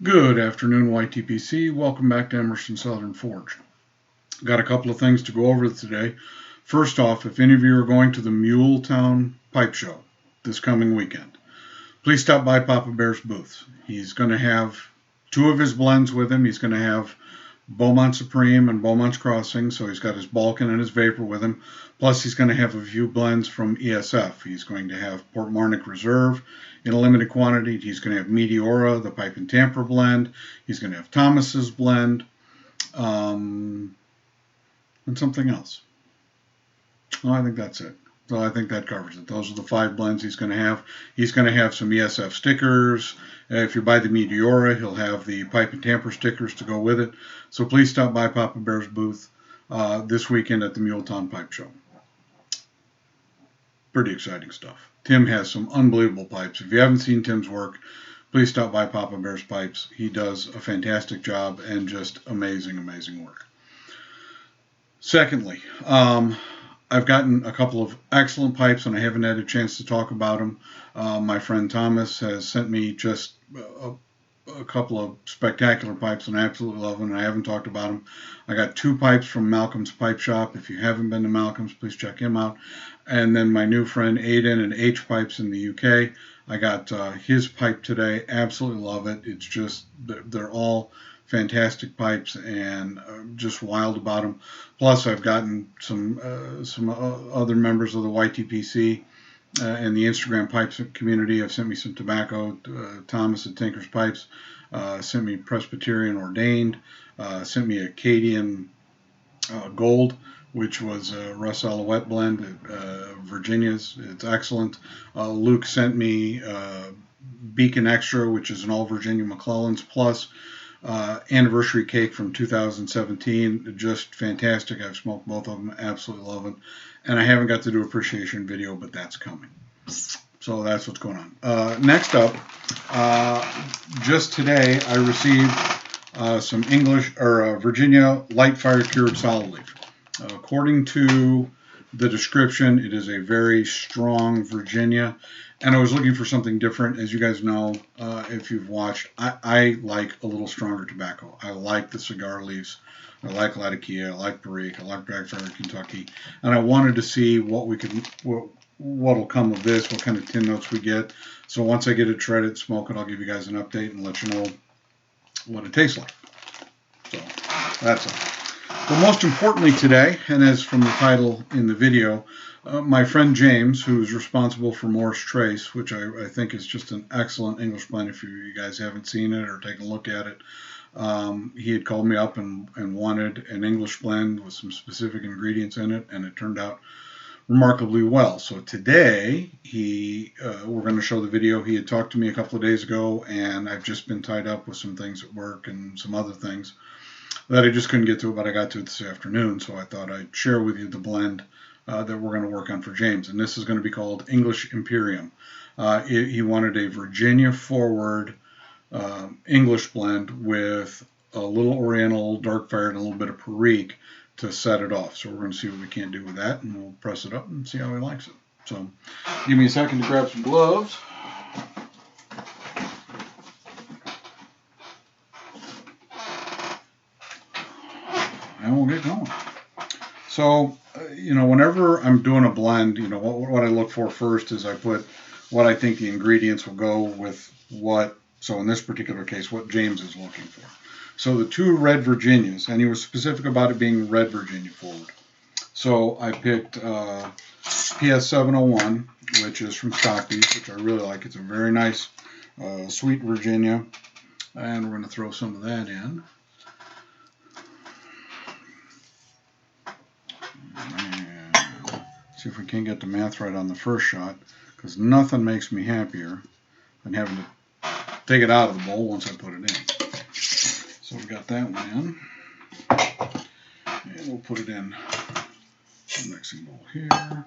Good afternoon, YTPC. Welcome back to Emerson Southern Forge. Got a couple of things to go over today. First off, if any of you are going to the Mule Town Pipe Show this coming weekend, please stop by PapaBear's booth. He's going to have two of his blends with him. He's going to have Beaumont Supreme and Beaumont's Crossing, so he's got his Balkan and his Vapor with him. Plus, he's going to have a few blends from ESF. He's going to have Port Marnock Reserve in a limited quantity. He's going to have Meteora, the Pipe and Tamper blend. He's going to have Thomas's blend, and something else. Well, I think that's it. So I think that covers it. Those are the 5 blends he's going to have. He's going to have some ESF stickers. If you buy the Meteora, he'll have the Pipe and Tamper stickers to go with it. So please stop by PapaBear's booth this weekend at the Mule Town Pipe Show. Pretty exciting stuff. Tim has some unbelievable pipes. If you haven't seen Tim's work, please stop by PapaBear's Pipes. He does a fantastic job and just amazing, amazing work. Secondly, I've gotten a couple of excellent pipes, and I haven't had a chance to talk about them. My friend Thomas has sent me just a couple of spectacular pipes, and I absolutely love them, and I haven't talked about them. I got 2 pipes from Malcolm's Pipe Shop. If you haven't been to Malcolm's, please check him out. And then my new friend Aiden and H Pipes in the UK. I got his pipe today. Absolutely love it. It's just, they're all fantastic pipes, and just wild about them. Plus, I've gotten some other members of the YTPC and the Instagram pipes community have sent me some tobacco. Thomas at Tinker's Pipes sent me Presbyterian Ordained, sent me Acadian Gold, which was a Russ Alouette blend, Virginia's. It's excellent. Luke sent me Beacon Extra, which is an all Virginia McClellan's, plus anniversary cake from 2017. Just fantastic. I've smoked both of them. Absolutely love it. And I haven't got to do appreciation video, but that's coming. So that's what's going on. Next up, just today I received some English or Virginia light fire cured solid leaf. According to the description, it is a very strong Virginia, and I was looking for something different. As you guys know, if you've watched, I like a little stronger tobacco. I like the cigar leaves. I like Latakia. I like Perique. I like Blackfire Kentucky, and I wanted to see what'll come of this, what kind of tin notes we get. So once I get it shredded, smoke it, I'll give you guys an update and let you know what it tastes like. So that's it. But most importantly today, and as from the title in the video, my friend James, who's responsible for Morris Trace, which I think is just an excellent English blend if you guys haven't seen it or taken a look at it, he had called me up and wanted an English blend with some specific ingredients in it, and it turned out remarkably well. So today, we're going to show the video. He had talked to me a couple of days ago, and I've just been tied up with some things at work and some other things that I just couldn't get to it, but I got to it this afternoon, so I thought I'd share with you the blend that we're going to work on for James. And this is going to be called English Imperium. He wanted a Virginia forward English blend with a little Oriental dark fire and a little bit of Perique to set it off. So we're going to see what we can do with that, and we'll press it up and see how he likes it. So give me a second to grab some gloves. And we'll get going. So, whenever I'm doing a blend, what I look for first is I put what I think the ingredients will go with so in this particular case, what James is looking for. So the 2 red Virginias, and he was specific about it being red Virginia forward. So I picked PS 701, which is from Stockbeach, which I really like. It's a very nice, sweet Virginia. And we're going to throw some of that in. See if we can get the math right on the first shot, because nothing makes me happier than having to take it out of the bowl once I put it in. So we got that one in, and we'll put it in the mixing bowl here. And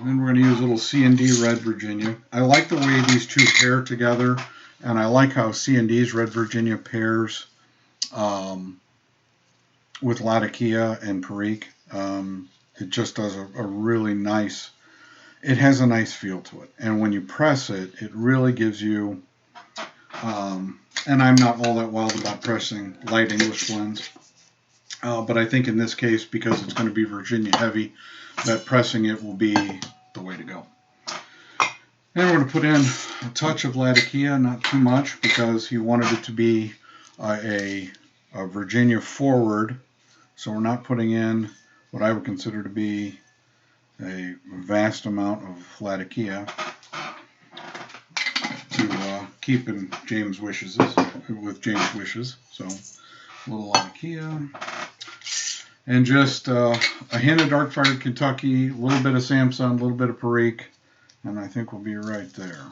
then we're going to use a little C&D Red Virginia. I like the way these 2 pair together, and I like how C&D's Red Virginia pairs with Latakia and Perique. It just does a really nice, it has a nice feel to it. And when you press it, it really gives you And I'm not all that wild about pressing light English blends. But I think in this case, because it's going to be Virginia heavy, that pressing it will be the way to go. And we're going to put in a touch of Latakia, not too much, because he wanted it to be a Virginia forward. So we're not putting in what I would consider to be a vast amount of Latakia to keep in James' wishes, with James' wishes. So a little Latakia. And just a hint of dark-fired Kentucky, a little bit of Samson, a little bit of Perique, and I think we'll be right there.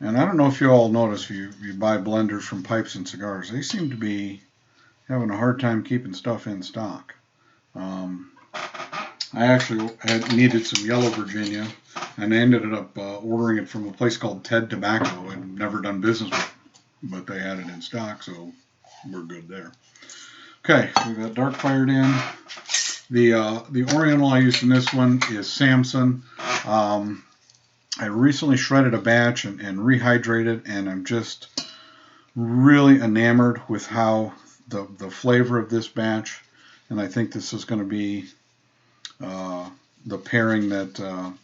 And I don't know if you all notice, if you buy blenders from Pipes and Cigars, they seem to be having a hard time keeping stuff in stock. I actually needed some yellow Virginia, and I ended up ordering it from a place called Ted Tobacco. I'd never done business with, but they had it in stock, so we're good there. Okay, we got dark fired in. The Oriental I used in this one is Samson. I recently shredded a batch and rehydrated, and I'm just really enamored with how the flavor of this batch, and I think this is going to be the pairing that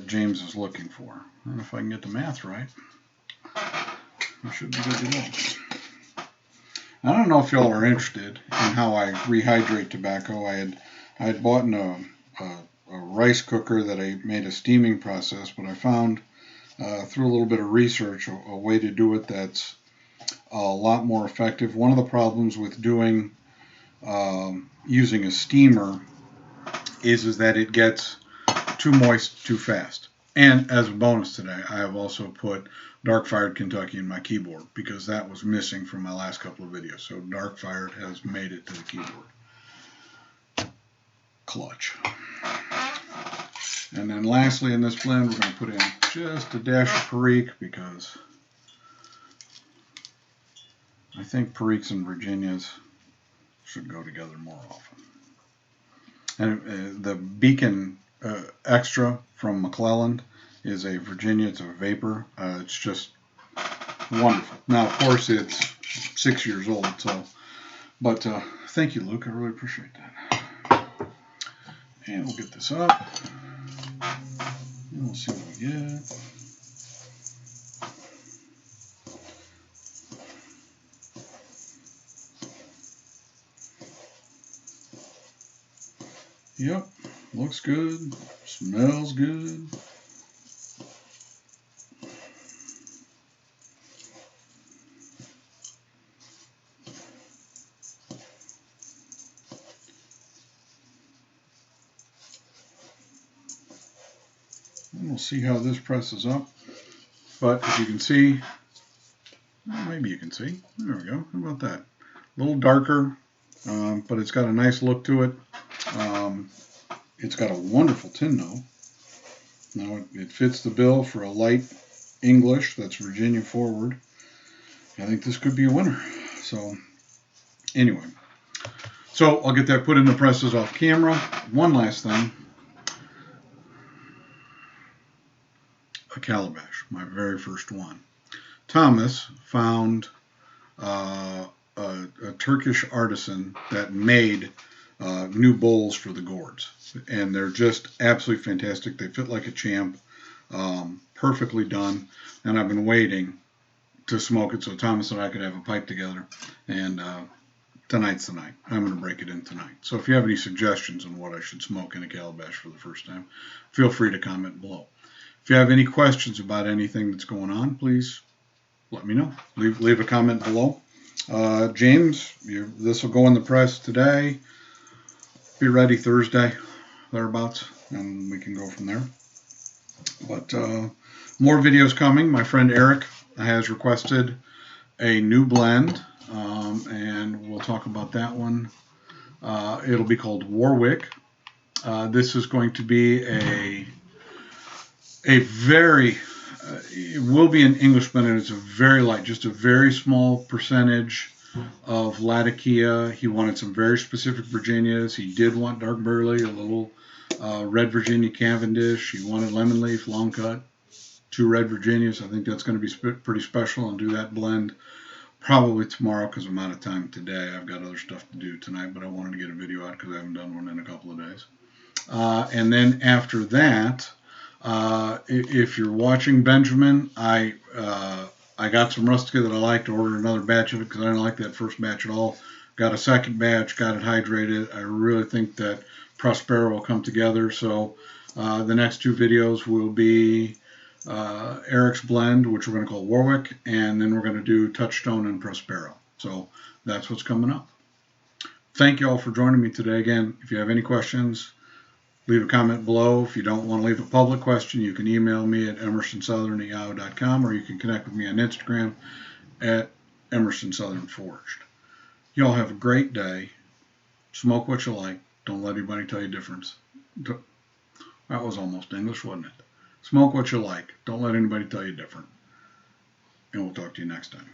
James is looking for. I don't know if I can get the math right. I should be good to go. I don't know if y'all are interested in how I rehydrate tobacco. I had bought a rice cooker that I made a steaming process, but I found through a little bit of research a way to do it that's a lot more effective. One of the problems with doing using a steamer is that it gets too moist too fast. And as a bonus today, I have also put dark fired Kentucky in my keyboard because that was missing from my last couple of videos. So dark fired has made it to the keyboard. Clutch. And then lastly in this blend, we're going to put in just a dash of Perique because I think Periques and Virginias should go together more often. And the Beacon Extra from McClelland is a Virginia. It's a vapor. It's just wonderful. Now, of course, it's 6 years old. So, but thank you, Luke. I really appreciate that. And we'll get this up. And we'll see what we get. Yep, looks good, smells good. And we'll see how this presses up. But as you can see, well, maybe you can see, there we go, how about that? A little darker, but it's got a nice look to it. It's got a wonderful tin though. Now it fits the bill for a light English that's Virginia forward. I think this could be a winner. So anyway, so I'll get that put in the presses off camera. One last thing. A calabash, my very first one. Thomas found a Turkish artisan that made new bowls for the gourds, and they're just absolutely fantastic. They fit like a champ, perfectly done, and I've been waiting to smoke it so Thomas and I could have a pipe together, and tonight's the night. I'm going to break it in tonight. So if you have any suggestions on what I should smoke in a calabash for the first time, feel free to comment below. If you have any questions about anything that's going on, please let me know. Leave a comment below. James, this will go in the press today. Be ready Thursday, thereabouts, and we can go from there. But more videos coming. My friend Eric has requested a new blend, and we'll talk about that one. It'll be called Warwick. This is going to be a very, it will be an English blend, and it's a very light, just a very small percentage of Latakia. He wanted some very specific Virginias. He did want dark burley, a little red Virginia Cavendish. He wanted lemon leaf, long cut. 2 red Virginias. I think that's going to be pretty special, and do that blend probably tomorrow because I'm out of time today. I've got other stuff to do tonight, but I wanted to get a video out because I haven't done one in a couple of days. And then after that, if you're watching Benjamin, I got some Rustica that I liked. Ordered another batch of it because I didn't like that first batch at all. Got a second batch, got it hydrated. I really think that Prospero will come together. So the next 2 videos will be Eric's blend, which we're going to call Warwick, and then we're going to do Touchstone and Prospero. So that's what's coming up. Thank you all for joining me today. Again, if you have any questions, leave a comment below. If you don't want to leave a public question, you can email me at emersonsouthern@yahoo.com, or you can connect with me on Instagram at emersonsouthernforged. You all have a great day. Smoke what you like. Don't let anybody tell you different. That was almost English, wasn't it? Smoke what you like. Don't let anybody tell you different. And we'll talk to you next time.